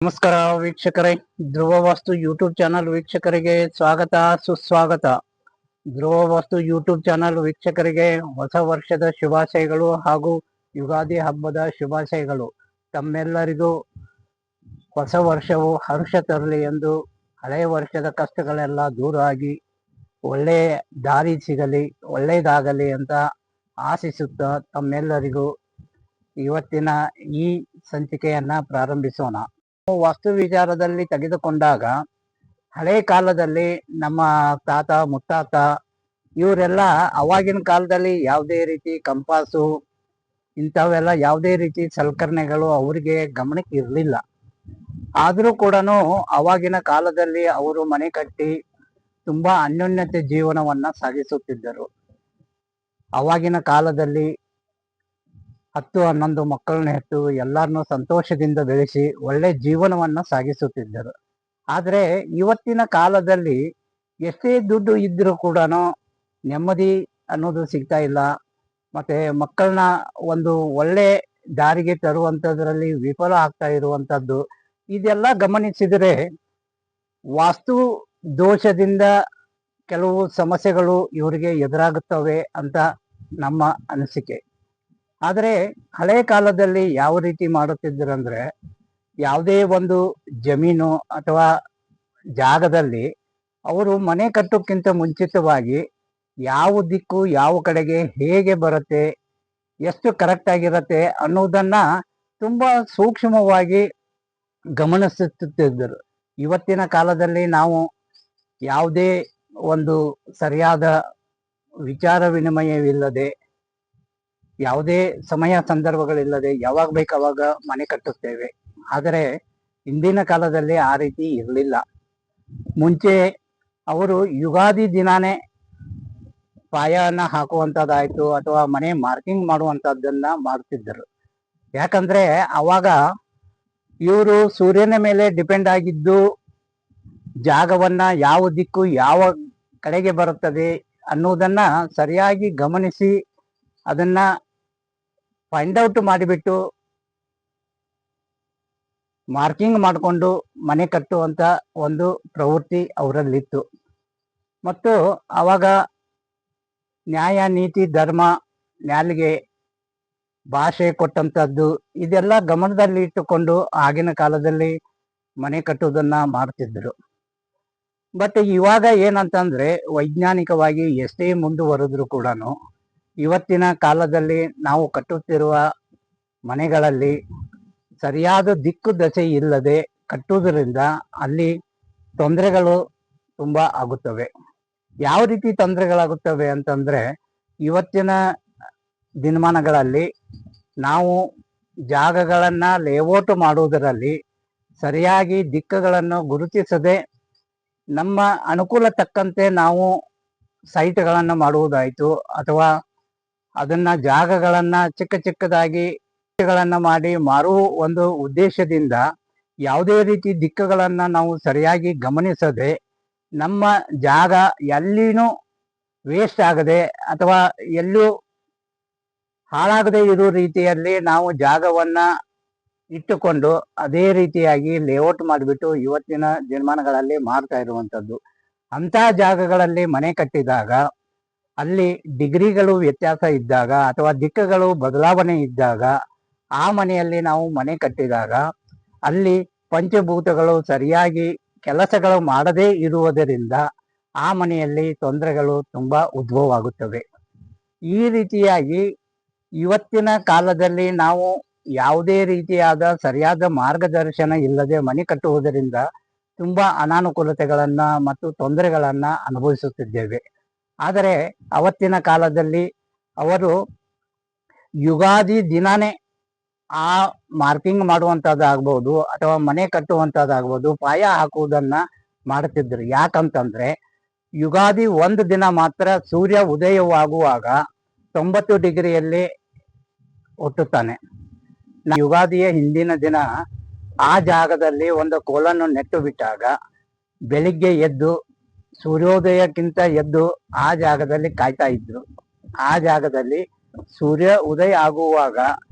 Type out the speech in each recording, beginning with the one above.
ನಮಸ್ಕಾರ ವೀಕ್ಷಕರೇ, ಧ್ರುವ ವಾಸ್ತು YouTube channel ವೀಕ್ಷಕರಿಗೆ ಸ್ವಾಗತ ಸುಸ್ವಾಗತ. ಧ್ರುವ ವಾಸ್ತು ಯೂಟ್ಯೂಬ್ ಚಾನಲ್ ವೀಕ್ಷಕರಿಗೆ ಹೊಸ ವರ್ಷದ ಶುಭಾಶಯಗಳು ಹಾಗೂ ಯುಗಾದಿ ಹಬ್ಬದ ಶುಭಾಶಯಗಳು. ತಮ್ಮೆಲ್ಲರಿಗೂ ಹೊಸ ವರ್ಷವು ಹರ್ಷ ತರಲಿ ಎಂದು, ಹಳೆಯ ವರ್ಷದ ಕಷ್ಟಗಳೆಲ್ಲ ದೂರ ಆಗಿ ಒಳ್ಳೆಯ ದಾರಿ ಸಿಗಲಿ, ಒಳ್ಳೆಯದಾಗಲಿ ಅಂತ ಆಶಿಸುತ್ತಾ ತಮ್ಮೆಲ್ಲರಿಗೂ ಇವತ್ತಿನ ಈ ಸಂಚಿಕೆಯನ್ನ ಪ್ರಾರಂಭಿಸೋಣ. ವಾಸ್ತು ವಿಚಾರದಲ್ಲಿ ತೆಗೆದುಕೊಂಡಾಗ ಹಳೆ ಕಾಲದಲ್ಲಿ ನಮ್ಮ ತಾತ ಮುತ್ತಾತ ಇವರೆಲ್ಲ ಅವಾಗಿನ ಕಾಲದಲ್ಲಿ ಯಾವುದೇ ರೀತಿ ಕಂಪಾಸು ಇಂಥವೆಲ್ಲ ಯಾವುದೇ ರೀತಿ ಸಲಕರಣೆಗಳು ಅವರಿಗೆ ಗಮನಕ್ಕೆ ಇರಲಿಲ್ಲ. ಆದರೂ ಕೂಡ ಅವಾಗಿನ ಕಾಲದಲ್ಲಿ ಅವರು ಮನೆ ಕಟ್ಟಿ ತುಂಬಾ ಅನ್ಯೋನ್ಯತೆ ಜೀವನವನ್ನ ಸಾಗಿಸುತ್ತಿದ್ದರು. ಅವಾಗಿನ ಕಾಲದಲ್ಲಿ 10-11 ಮಕ್ಕಳನ್ನ ಹೆತ್ತು ಎಲ್ಲರನ್ನೂ ಸಂತೋಷದಿಂದ ಬೆಳೆಸಿ ಒಳ್ಳೆ ಜೀವನವನ್ನ ಸಾಗಿಸುತ್ತಿದ್ದರು. ಆದ್ರೆ ಇವತ್ತಿನ ಕಾಲದಲ್ಲಿ ಎಷ್ಟೇ ದುಡ್ಡು ಇದ್ರೂ ಕೂಡ ನೆಮ್ಮದಿ ಅನ್ನೋದು ಸಿಗ್ತಾ ಇಲ್ಲ. ಮತ್ತೆ ಮಕ್ಕಳನ್ನ ಒಂದು ಒಳ್ಳೆ ದಾರಿಗೆ ತರುವಂತದ್ರಲ್ಲಿ ವಿಫಲ ಆಗ್ತಾ ಇರುವಂತದ್ದು ಇದೆಲ್ಲ ಗಮನಿಸಿದರೆ ವಾಸ್ತು ದೋಷದಿಂದ ಕೆಲವು ಸಮಸ್ಯೆಗಳು ಇವರಿಗೆ ಎದುರಾಗುತ್ತವೆ ಅಂತ ನಮ್ಮ ಅನಿಸಿಕೆ. ಆದರೆ ಹಳೆ ಕಾಲದಲ್ಲಿ ಯಾವ ರೀತಿ ಮಾಡುತ್ತಿದ್ದರಂದ್ರೆ, ಯಾವುದೇ ಒಂದು ಜಮೀನು ಅಥವಾ ಜಾಗದಲ್ಲಿ ಅವರು ಮನೆ ಕಟ್ಟೋಕ್ಕಿಂತ ಮುಂಚಿತವಾಗಿ ಯಾವ ದಿಕ್ಕು ಯಾವ ಕಡೆಗೆ ಹೇಗೆ ಬರುತ್ತೆ, ಎಷ್ಟು ಕರೆಕ್ಟ್ ಆಗಿರತ್ತೆ ಅನ್ನೋದನ್ನ ತುಂಬಾ ಸೂಕ್ಷ್ಮವಾಗಿ ಗಮನಿಸುತ್ತಿದ್ದರು. ಇವತ್ತಿನ ಕಾಲದಲ್ಲಿ ನಾವು ಯಾವುದೇ ಒಂದು ಸರಿಯಾದ ವಿಚಾರ ವಿನಿಮಯವಿಲ್ಲದೆ, ಯಾವುದೇ ಸಮಯ ಸಂದರ್ಭಗಳಿಲ್ಲದೆ ಯಾವಾಗ ಬೇಕಾವಾಗ ಮನೆ ಕಟ್ಟುತ್ತೇವೆ. ಆದರೆ ಹಿಂದಿನ ಕಾಲದಲ್ಲಿ ಆ ರೀತಿ ಇರಲಿಲ್ಲ. ಮುಂಚೆ ಅವರು ಯುಗಾದಿ ದಿನಾನೇ ಪಾಯನ್ನ ಹಾಕುವಂಥದ್ದಾಯ್ತು ಅಥವಾ ಮನೆ ಮಾರ್ಕಿಂಗ್ ಮಾಡುವಂಥದ್ದನ್ನ ಮಾಡ್ತಿದ್ದರು. ಯಾಕಂದ್ರೆ ಅವಾಗ ಇವರು ಸೂರ್ಯನ ಮೇಲೆ ಡಿಪೆಂಡ್ ಆಗಿದ್ದು ಜಾಗವನ್ನ ಯಾವ ದಿಕ್ಕು ಯಾವ ಕಡೆಗೆ ಬರುತ್ತದೆ ಅನ್ನೋದನ್ನ ಸರಿಯಾಗಿ ಗಮನಿಸಿ ಅದನ್ನ ಫೈಂಡ್ ಔಟ್ ಮಾಡಿಬಿಟ್ಟು ಮಾರ್ಕಿಂಗ್ ಮಾಡಿಕೊಂಡು ಮನೆ ಕಟ್ಟುವಂತ ಒಂದು ಪ್ರವೃತ್ತಿ ಅವರಲ್ಲಿತ್ತು. ಮತ್ತು ಅವಾಗ ನ್ಯಾಯ ನೀತಿ ಧರ್ಮ ನ್ಯಾಲಿಗೆ ಭಾಷೆ ಕೊಟ್ಟಂತದ್ದು ಇದೆಲ್ಲ ಗಮನದಲ್ಲಿ ಇಟ್ಟುಕೊಂಡು ಆಗಿನ ಕಾಲದಲ್ಲಿ ಮನೆ ಕಟ್ಟುವುದನ್ನ ಮಾಡ್ತಿದ್ರು. ಬಟ್ ಇವಾಗ ಏನಂತಂದ್ರೆ ವೈಜ್ಞಾನಿಕವಾಗಿ ಎಷ್ಟೇ ಮುಂದುವರೆದ್ರು ಕೂಡ ಇವತ್ತಿನ ಕಾಲದಲ್ಲಿ ನಾವು ಕಟ್ಟುತ್ತಿರುವ ಮನೆಗಳಲ್ಲಿ ಸರಿಯಾದ ದಿಕ್ಕು ದಶೆ ಇಲ್ಲದೆ ಕಟ್ಟುವುದರಿಂದ ಅಲ್ಲಿ ತೊಂದರೆಗಳು ತುಂಬಾ ಆಗುತ್ತವೆ. ಯಾವ ರೀತಿ ತೊಂದರೆಗಳಾಗುತ್ತವೆ ಅಂತಂದ್ರೆ, ಇವತ್ತಿನ ದಿನಮಾನಗಳಲ್ಲಿ ನಾವು ಜಾಗಗಳನ್ನ ಲೇಔಟ್ ಮಾಡುವುದರಲ್ಲಿ ಸರಿಯಾಗಿ ದಿಕ್ಕುಗಳನ್ನು ಗುರುತಿಸದೆ ನಮ್ಮ ಅನುಕೂಲ ತಕ್ಕಂತೆ ನಾವು ಸೈಟ್ಗಳನ್ನು ಮಾಡುವುದಾಯ್ತು ಅಥವಾ ಅದನ್ನ ಜಾಗಗಳನ್ನ ಚಿಕ್ಕ ಚಿಕ್ಕದಾಗಿ ಮಾಡಿ ಮಾರುವ ಒಂದು ಉದ್ದೇಶದಿಂದ ಯಾವುದೇ ರೀತಿ ದಿಕ್ಕುಗಳನ್ನ ನಾವು ಸರಿಯಾಗಿ ಗಮನಿಸದೆ ನಮ್ಮ ಜಾಗ ಎಲ್ಲಿನೂ ವೇಸ್ಟ್ ಆಗದೆ ಅಥವಾ ಎಲ್ಲೂ ಹಾಳಾಗದೆ ಇರೋ ರೀತಿಯಲ್ಲಿ ನಾವು ಜಾಗವನ್ನ ಇಟ್ಟುಕೊಂಡು ಅದೇ ರೀತಿಯಾಗಿ ಲೇಔಟ್ ಮಾಡಿಬಿಟ್ಟು ಇವತ್ತಿನ ದಿನಮಾನಗಳಲ್ಲಿ ಮಾಡ್ತಾ ಇರುವಂಥದ್ದು. ಅಂತ ಜಾಗಗಳಲ್ಲಿ ಮನೆ ಕಟ್ಟಿದಾಗ ಅಲ್ಲಿ ಡಿಗ್ರಿಗಳು ವ್ಯತ್ಯಾಸ ಇದ್ದಾಗ ಅಥವಾ ದಿಕ್ಕುಗಳು ಬದಲಾವಣೆ ಇದ್ದಾಗ ಆ ಮನೆಯಲ್ಲಿ ನಾವು ಮನೆ ಕಟ್ಟಿದಾಗ ಅಲ್ಲಿ ಪಂಚಭೂತಗಳು ಸರಿಯಾಗಿ ಕೆಲಸಗಳು ಮಾಡದೇ ಇರುವುದರಿಂದ ಆ ಮನೆಯಲ್ಲಿ ತೊಂದರೆಗಳು ತುಂಬಾ ಉದ್ಭವ ಆಗುತ್ತವೆ. ಈ ರೀತಿಯಾಗಿ ಇವತ್ತಿನ ಕಾಲದಲ್ಲಿ ನಾವು ಯಾವುದೇ ರೀತಿಯಾದ ಸರಿಯಾದ ಮಾರ್ಗದರ್ಶನ ಇಲ್ಲದೆ ಮನೆ ಕಟ್ಟುವುದರಿಂದ ತುಂಬಾ ಅನಾನುಕೂಲತೆಗಳನ್ನ ಮತ್ತು ತೊಂದರೆಗಳನ್ನ ಅನುಭವಿಸುತ್ತಿದ್ದೇವೆ. ಆದರೆ ಅವತ್ತಿನ ಕಾಲದಲ್ಲಿ ಅವರು ಯುಗಾದಿ ದಿನಾನೇ ಆ ಮಾರ್ಕಿಂಗ್ ಮಾಡುವಂಥದ್ದಾಗ್ಬೋದು ಅಥವಾ ಮನೆ ಕಟ್ಟುವಂಥದ್ದಾಗ್ಬೋದು ಪಾಯ ಹಾಕುವುದನ್ನ ಮಾಡುತ್ತಿದ್ರು. ಯಾಕಂತಂದ್ರೆ ಯುಗಾದಿ ಒಂದು ದಿನ ಮಾತ್ರ ಸೂರ್ಯ ಉದಯವಾಗುವಾಗ 90 ಡಿಗ್ರಿಯಲ್ಲಿ ಹುಟ್ಟುತ್ತಾನೆ. ಯುಗಾದಿಯ ಹಿಂದಿನ ದಿನ ಆ ಜಾಗದಲ್ಲಿ ಒಂದು ಕೋಲನ್ನು ನೆಟ್ಟು ಬಿಟ್ಟಾಗ ಬೆಳಿಗ್ಗೆ ಎದ್ದು ಸೂರ್ಯೋದಯಕ್ಕಿಂತ ಎದ್ದು ಆ ಜಾಗದಲ್ಲಿ ಕಾಯ್ತಾ ಇದ್ರು. ಆ ಜಾಗದಲ್ಲಿ ಸೂರ್ಯ ಉದಯ ಆಗುವಾಗ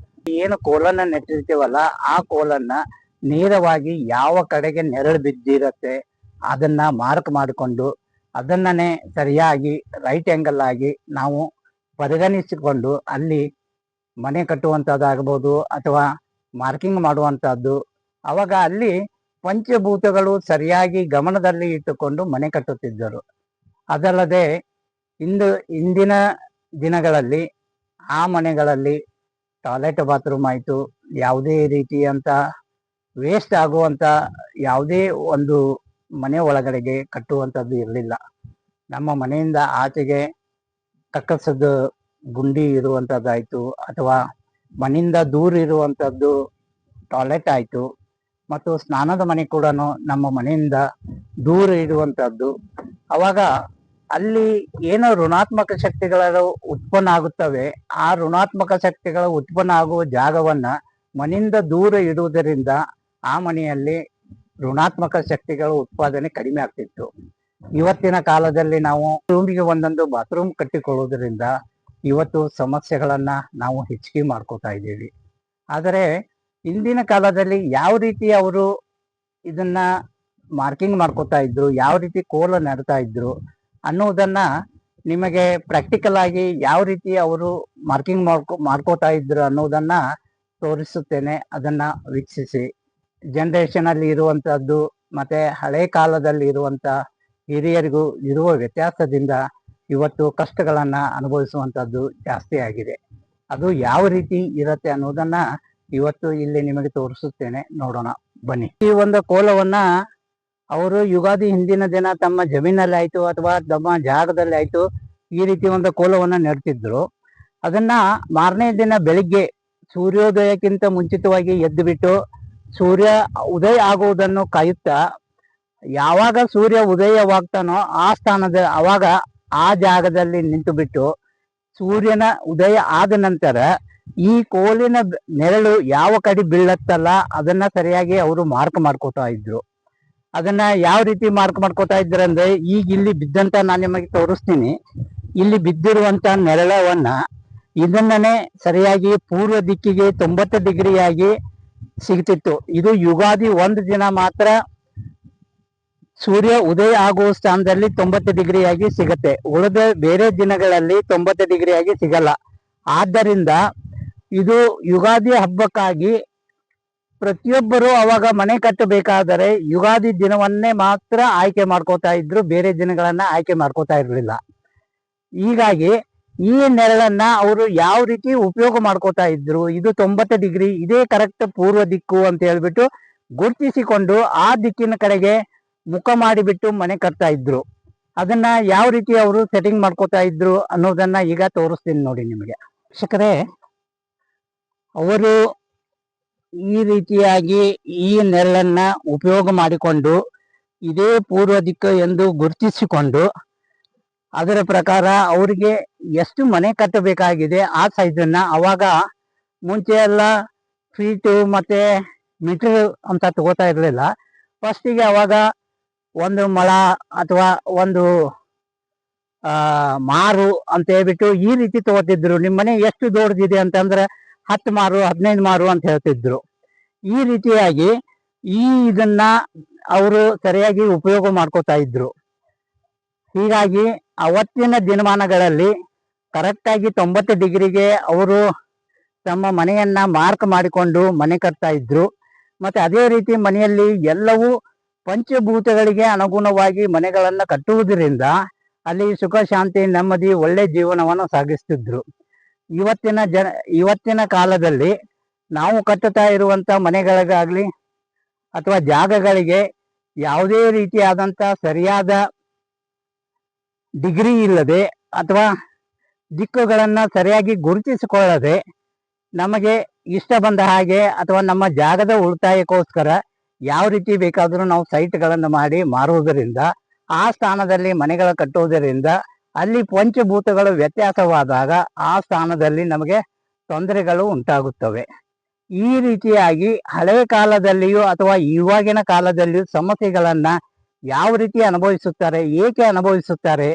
ಏನು ಕೋಲನ್ನ ನೆಟ್ಟಿರ್ತೀವಲ್ಲ ಆ ಕೋಲನ್ನ ನೇರವಾಗಿ ಯಾವ ಕಡೆಗೆ ನೆರಳು ಬಿದ್ದಿರತ್ತೆ ಅದನ್ನ ಮಾರ್ಕ್ ಮಾಡಿಕೊಂಡು ಅದನ್ನೇ ಸರಿಯಾಗಿ ರೈಟ್ ಆಂಗಲ್ ಆಗಿ ನಾವು ಪರಿಗಣಿಸಿಕೊಂಡು ಅಲ್ಲಿ ಮನೆ ಕಟ್ಟುವಂಥದ್ದಾಗ್ಬೋದು ಅಥವಾ ಮಾರ್ಕಿಂಗ್ ಮಾಡುವಂಥದ್ದು. ಅವಾಗ ಅಲ್ಲಿ ಪಂಚಭೂತಗಳು ಸರಿಯಾಗಿ ಗಮನದಲ್ಲಿ ಇಟ್ಟುಕೊಂಡು ಮನೆ ಕಟ್ಟುತ್ತಿದ್ದರು. ಅದಲ್ಲದೆ ಇಂದಿನ ದಿನಗಳಲ್ಲಿ ಆ ಮನೆಗಳಲ್ಲಿ ಟಾಯ್ಲೆಟ್ ಬಾತ್ರೂಮ್ ಆಯಿತು, ಯಾವುದೇ ರೀತಿಯಂತ ವೇಸ್ಟ್ ಆಗುವಂಥ ಯಾವುದೇ ಒಂದು ಮನೆ ಒಳಗಡೆಗೆ ಕಟ್ಟುವಂಥದ್ದು ಇರಲಿಲ್ಲ. ನಮ್ಮ ಮನೆಯಿಂದ ಆಚೆಗೆ ಕಕ್ಕಸದ ಗುಂಡಿ ಇರುವಂಥದ್ದಾಯಿತು ಅಥವಾ ಮನೆಯಿಂದ ದೂರ ಇರುವಂಥದ್ದು ಟಾಯ್ಲೆಟ್ ಆಯಿತು, ಮತ್ತು ಸ್ನಾನದ ಮನೆ ಕೂಡ ನಮ್ಮ ಮನೆಯಿಂದ ದೂರ ಇಡುವಂಥದ್ದು. ಅವಾಗ ಅಲ್ಲಿ ಏನೋ ಋಣಾತ್ಮಕ ಶಕ್ತಿಗಳು ಉತ್ಪನ್ನ ಆಗುತ್ತವೆ. ಆ ಋಣಾತ್ಮಕ ಶಕ್ತಿಗಳು ಉತ್ಪನ್ನ ಆಗುವ ಜಾಗವನ್ನ ಮನೆಯಿಂದ ದೂರ ಇಡುವುದರಿಂದ ಆ ಮನೆಯಲ್ಲಿ ಋಣಾತ್ಮಕ ಶಕ್ತಿಗಳು ಉತ್ಪಾದನೆ ಕಡಿಮೆ ಆಗ್ತಿತ್ತು. ಇವತ್ತಿನ ಕಾಲದಲ್ಲಿ ನಾವು ರೂಮಿಗೆ ಒಂದೊಂದು ಬಾತ್ರೂಮ್ ಕಟ್ಟಿಕೊಳ್ಳುವುದರಿಂದ ಇವತ್ತು ಸಮಸ್ಯೆಗಳನ್ನ ನಾವು ಹೆಚ್ಚಿಗೆ ಮಾಡ್ಕೋತಾ ಇದ್ದೀವಿ. ಆದರೆ ಇಂದಿನ ಕಾಲದಲ್ಲಿ ಯಾವ ರೀತಿ ಅವರು ಇದನ್ನ ಮಾರ್ಕಿಂಗ್ ಮಾಡ್ಕೋತಾ ಇದ್ರು, ಯಾವ ರೀತಿ ಕೋಲ ನೆಡ್ತಾ ಇದ್ರು ಅನ್ನೋದನ್ನ ನಿಮಗೆ ಪ್ರಾಕ್ಟಿಕಲ್ ಆಗಿ ಯಾವ ರೀತಿ ಅವರು ಮಾರ್ಕಿಂಗ್ ಮಾಡ್ಕೋತಾ ಇದ್ರು ಅನ್ನೋದನ್ನ ತೋರಿಸುತ್ತೇನೆ. ಅದನ್ನ ವೀಕ್ಷಿಸಿ. ಜನರೇಷನ್ ಅಲ್ಲಿ ಇರುವಂತಹದ್ದು ಮತ್ತೆ ಹಳೆ ಕಾಲದಲ್ಲಿ ಇರುವಂತ ಹಿರಿಯರಿಗೂ ಇರುವ ವ್ಯತ್ಯಾಸದಿಂದ ಇವತ್ತು ಕಷ್ಟಗಳನ್ನ ಅನುಭವಿಸುವಂತದ್ದು ಜಾಸ್ತಿ ಆಗಿದೆ. ಅದು ಯಾವ ರೀತಿ ಇರತ್ತೆ ಅನ್ನೋದನ್ನ ಇವತ್ತು ಇಲ್ಲಿ ನಿಮಗೆ ತೋರಿಸುತ್ತೇನೆ, ನೋಡೋಣ ಬನ್ನಿ. ಈ ಒಂದು ಕೋಲವನ್ನ ಅವರು ಯುಗಾದಿ ಹಿಂದಿನ ದಿನ ತಮ್ಮ ಜಮೀನಲ್ಲಿ ಆಯ್ತು ಅಥವಾ ತಮ್ಮ ಜಾಗದಲ್ಲಿ ಆಯ್ತು ಈ ರೀತಿ ಒಂದು ಕೋಲವನ್ನ ನೆಡ್ತಿದ್ರು. ಅದನ್ನ ಮಾರನೇ ದಿನ ಬೆಳಿಗ್ಗೆ ಸೂರ್ಯೋದಯಕ್ಕಿಂತ ಮುಂಚಿತವಾಗಿ ಎದ್ದು ಬಿಟ್ಟು ಸೂರ್ಯ ಉದಯ ಆಗುವುದನ್ನು ಕಾಯುತ್ತಾ ಯಾವಾಗ ಸೂರ್ಯ ಉದಯವಾಗ್ತಾನೋ ಆ ಸ್ಥಾನದ ಅವಾಗ ಆ ಜಾಗದಲ್ಲಿ ನಿಂತು ಬಿಟ್ಟು ಸೂರ್ಯನ ಉದಯ ಆದ ನಂತರ ಈ ಕೋಲಿನ ನೆರಳು ಯಾವ ಕಡೆ ಬೀಳತ್ತಲ್ಲ ಅದನ್ನ ಸರಿಯಾಗಿ ಅವರು ಮಾರ್ಕ್ ಮಾಡ್ಕೋತಾ ಇದ್ರು. ಅದನ್ನ ಯಾವ ರೀತಿ ಮಾರ್ಕ್ ಮಾಡ್ಕೋತಾ ಇದ್ರು ಅಂದ್ರೆ, ಈಗ ಇಲ್ಲಿ ಬಿದ್ದಂತ ನಾನು ನಿಮಗೆ ತೋರಿಸ್ತೀನಿ. ಇಲ್ಲಿ ಬಿದ್ದಿರುವಂತ ನೆರಳವನ್ನ ಇದನ್ನೇ ಸರಿಯಾಗಿ ಪೂರ್ವ ದಿಕ್ಕಿಗೆ 90 ಡಿಗ್ರಿಯಾಗಿ ಸಿಗ್ತಿತ್ತು. ಇದು ಯುಗಾದಿ ಒಂದು ದಿನ ಮಾತ್ರ ಸೂರ್ಯ ಉದಯ ಆಗುವ ಸ್ಥಾನದಲ್ಲಿ 90 ಡಿಗ್ರಿಯಾಗಿ ಸಿಗತ್ತೆ. ಉಳಿದ ಬೇರೆ ದಿನಗಳಲ್ಲಿ 90 ಡಿಗ್ರಿಯಾಗಿ ಸಿಗಲ್ಲ. ಆದ್ದರಿಂದ ಇದು ಯುಗಾದಿ ಹಬ್ಬಕ್ಕಾಗಿ ಪ್ರತಿಯೊಬ್ಬರು ಅವಾಗ ಮನೆ ಕಟ್ಟಬೇಕಾದರೆ ಯುಗಾದಿ ದಿನವನ್ನೇ ಮಾತ್ರ ಆಯ್ಕೆ ಮಾಡ್ಕೋತಾ ಇದ್ರು, ಬೇರೆ ದಿನಗಳನ್ನ ಆಯ್ಕೆ ಮಾಡ್ಕೋತಾ ಇರಲಿಲ್ಲ. ಹೀಗಾಗಿ ಈ ನೆರಳನ್ನ ಅವರು ಯಾವ ರೀತಿ ಉಪಯೋಗ ಮಾಡ್ಕೋತಾ ಇದ್ರು, ಇದು 90 ಡಿಗ್ರಿ ಇದೇ ಕರೆಕ್ಟ್ ಪೂರ್ವ ದಿಕ್ಕು ಅಂತ ಹೇಳ್ಬಿಟ್ಟು ಗುರುತಿಸಿಕೊಂಡು ಆ ದಿಕ್ಕಿನ ಕಡೆಗೆ ಮುಖ ಮಾಡಿಬಿಟ್ಟು ಮನೆ ಕಟ್ತಾ ಇದ್ರು. ಅದನ್ನ ಯಾವ ರೀತಿ ಅವರು ಸೆಟ್ಟಿಂಗ್ ಮಾಡ್ಕೋತಾ ಇದ್ರು ಅನ್ನೋದನ್ನ ಈಗ ತೋರಿಸ್ತೀನಿ ನೋಡಿ ನಿಮಗೆ. ಶಿಕ್ಷಕರೇ, ಅವರು ಈ ರೀತಿಯಾಗಿ ಈ ನೆರಳನ್ನ ಉಪಯೋಗ ಮಾಡಿಕೊಂಡು ಇದೇ ಪೂರ್ವ ದಿಕ್ಕು ಎಂದು ಗುರುತಿಸಿಕೊಂಡು ಅದರ ಪ್ರಕಾರ ಅವರಿಗೆ ಎಷ್ಟು ಮನೆ ಕಟ್ಟಬೇಕಾಗಿದೆ ಆ ಸೈಜನ್ನ ಅವಾಗ ಮುಂಚೆ ಎಲ್ಲ ಫೀಟು ಮತ್ತೆ ಮೀಟರ್ ಅಂತ ತಗೋತಾ ಇರಲಿಲ್ಲ. ಫಸ್ಟಿಗೆ ಅವಾಗ ಒಂದು ಮೊಳ ಅಥವಾ ಒಂದು ಮಾರು ಅಂತ ಹೇಳ್ಬಿಟ್ಟು ಈ ರೀತಿ ತಗೋತಿದ್ರು. ನಿಮ್ಮ ಮನೆ ಎಷ್ಟು ದೊಡ್ಡದಿದೆ ಅಂತಂದ್ರೆ 10 ಮಾರು 15 ಮಾರು ಅಂತ ಹೇಳ್ತಿದ್ರು. ಈ ರೀತಿಯಾಗಿ ಇದನ್ನ ಅವರು ಸರಿಯಾಗಿ ಉಪಯೋಗ ಮಾಡ್ಕೋತಾ ಇದ್ರು. ಹೀಗಾಗಿ ಅವತ್ತಿನ ದಿನಮಾನಗಳಲ್ಲಿ ಕರೆಕ್ಟಾಗಿ 90 ಡಿಗ್ರಿಗೆ ಅವರು ತಮ್ಮ ಮನೆಯನ್ನ ಮಾರ್ಕ್ ಮಾಡಿಕೊಂಡು ಮನೆ ಕಟ್ತಾ ಇದ್ರು. ಮತ್ತೆ ಅದೇ ರೀತಿ ಮನೆಯಲ್ಲಿ ಎಲ್ಲವೂ ಪಂಚಭೂತಗಳಿಗೆ ಅನುಗುಣವಾಗಿ ಮನೆಗಳನ್ನ ಕಟ್ಟುವುದರಿಂದ ಅಲ್ಲಿ ಸುಖ ಶಾಂತಿ ನೆಮ್ಮದಿ ಒಳ್ಳೆ ಜೀವನವನ್ನು ಸಾಗಿಸ್ತಿದ್ರು. ಇವತ್ತಿನ ಕಾಲದಲ್ಲಿ ನಾವು ಕಟ್ಟುತ್ತಾ ಇರುವಂತ ಮನೆಗಳಿಗಾಗ್ಲಿ ಅಥವಾ ಜಾಗಗಳಿಗೆ ಯಾವುದೇ ರೀತಿಯಾದಂತ ಸರಿಯಾದ ಡಿಗ್ರಿ ಇಲ್ಲದೆ ಅಥವಾ ದಿಕ್ಕುಗಳನ್ನ ಸರಿಯಾಗಿ ಗುರುತಿಸಿಕೊಳ್ಳದೆ ನಮಗೆ ಇಷ್ಟ ಬಂದ ಹಾಗೆ ಅಥವಾ ನಮ್ಮ ಜಾಗದ ಉಳಿತಾಯಕ್ಕೋಸ್ಕರ ಯಾವ ರೀತಿ ಬೇಕಾದರೂ ನಾವು ಸೈಟ್ಗಳನ್ನು ಮಾಡಿ ಮಾರುವುದರಿಂದ ಆ ಸ್ಥಾನದಲ್ಲಿ ಮನೆಗಳ ಕಟ್ಟುವುದರಿಂದ ಅಲ್ಲಿ ಪಂಚಭೂತಗಳು ವ್ಯತ್ಯಾಸವಾದಾಗ ಆ ಸ್ಥಾನದಲ್ಲಿ ನಮಗೆ ತೊಂದರೆಗಳು ಉಂಟಾಗುತ್ತವೆ. ಈ ರೀತಿಯಾಗಿ ಹಳೆಯ ಕಾಲದಲ್ಲಿಯೂ ಅಥವಾ ಇವಾಗಿನ ಕಾಲದಲ್ಲಿಯೂ ಸಮಸ್ಯೆಗಳನ್ನ ಯಾವ ರೀತಿ ಅನುಭವಿಸುತ್ತಾರೆ, ಏಕೆ ಅನುಭವಿಸುತ್ತಾರೆ,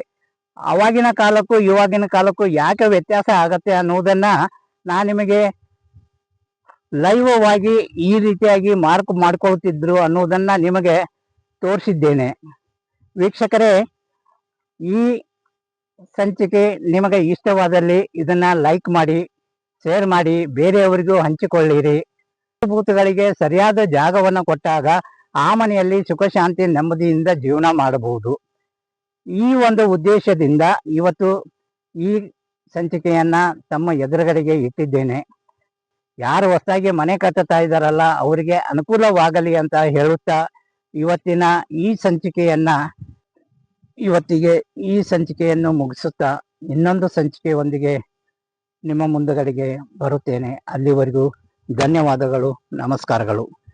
ಅವಾಗಿನ ಕಾಲಕ್ಕೂ ಇವಾಗಿನ ಕಾಲಕ್ಕೂ ಯಾಕೆ ವ್ಯತ್ಯಾಸ ಆಗತ್ತೆ ಅನ್ನೋದನ್ನ ನಾನು ನಿಮಗೆ ಲೈವ್ ಆಗಿ ಈ ರೀತಿಯಾಗಿ ಮಾರ್ಕ್ ಮಾಡ್ಕೊಳ್ತಿದ್ರು ಅನ್ನೋದನ್ನ ನಿಮಗೆ ತೋರಿಸಿದ್ದೇನೆ. ವೀಕ್ಷಕರೇ, ಈ ಸಂಚಿಕೆ ನಿಮಗೆ ಇಷ್ಟವಾದಲ್ಲಿ ಇದನ್ನ ಲೈಕ್ ಮಾಡಿ, ಶೇರ್ ಮಾಡಿ, ಬೇರೆಯವರಿಗೂ ಹಂಚಿಕೊಳ್ಳಿರಿ. ಮೂಲಭೂತಗಳಿಗೆ ಸರಿಯಾದ ಜಾಗವನ್ನು ಕೊಟ್ಟಾಗ ಆ ಮನೆಯಲ್ಲಿ ಸುಖ ಶಾಂತಿ ನೆಮ್ಮದಿಯಿಂದ ಜೀವನ ಮಾಡಬಹುದು. ಈ ಒಂದು ಉದ್ದೇಶದಿಂದ ಇವತ್ತು ಈ ಸಂಚಿಕೆಯನ್ನ ತಮ್ಮ ಎದುರುಗಡೆಗೆ ಇಟ್ಟಿದ್ದೇನೆ. ಯಾರು ಹೊಸದಾಗಿ ಮನೆ ಕಟ್ಟುತ್ತಾ ಇದ್ದಾರಲ್ಲ ಅವರಿಗೆ ಅನುಕೂಲವಾಗಲಿ ಅಂತ ಹೇಳುತ್ತಾ ಇವತ್ತಿನ ಈ ಸಂಚಿಕೆಯನ್ನು ಮುಗಿಸುತ್ತಾ ಇನ್ನೊಂದು ಸಂಚಿಕೆಯೊಂದಿಗೆ ನಿಮ್ಮ ಮುಂದುಗಡೆಗೆ ಬರುತ್ತೇನೆ. ಅಲ್ಲಿವರೆಗೂ ಧನ್ಯವಾದಗಳು, ನಮಸ್ಕಾರಗಳು.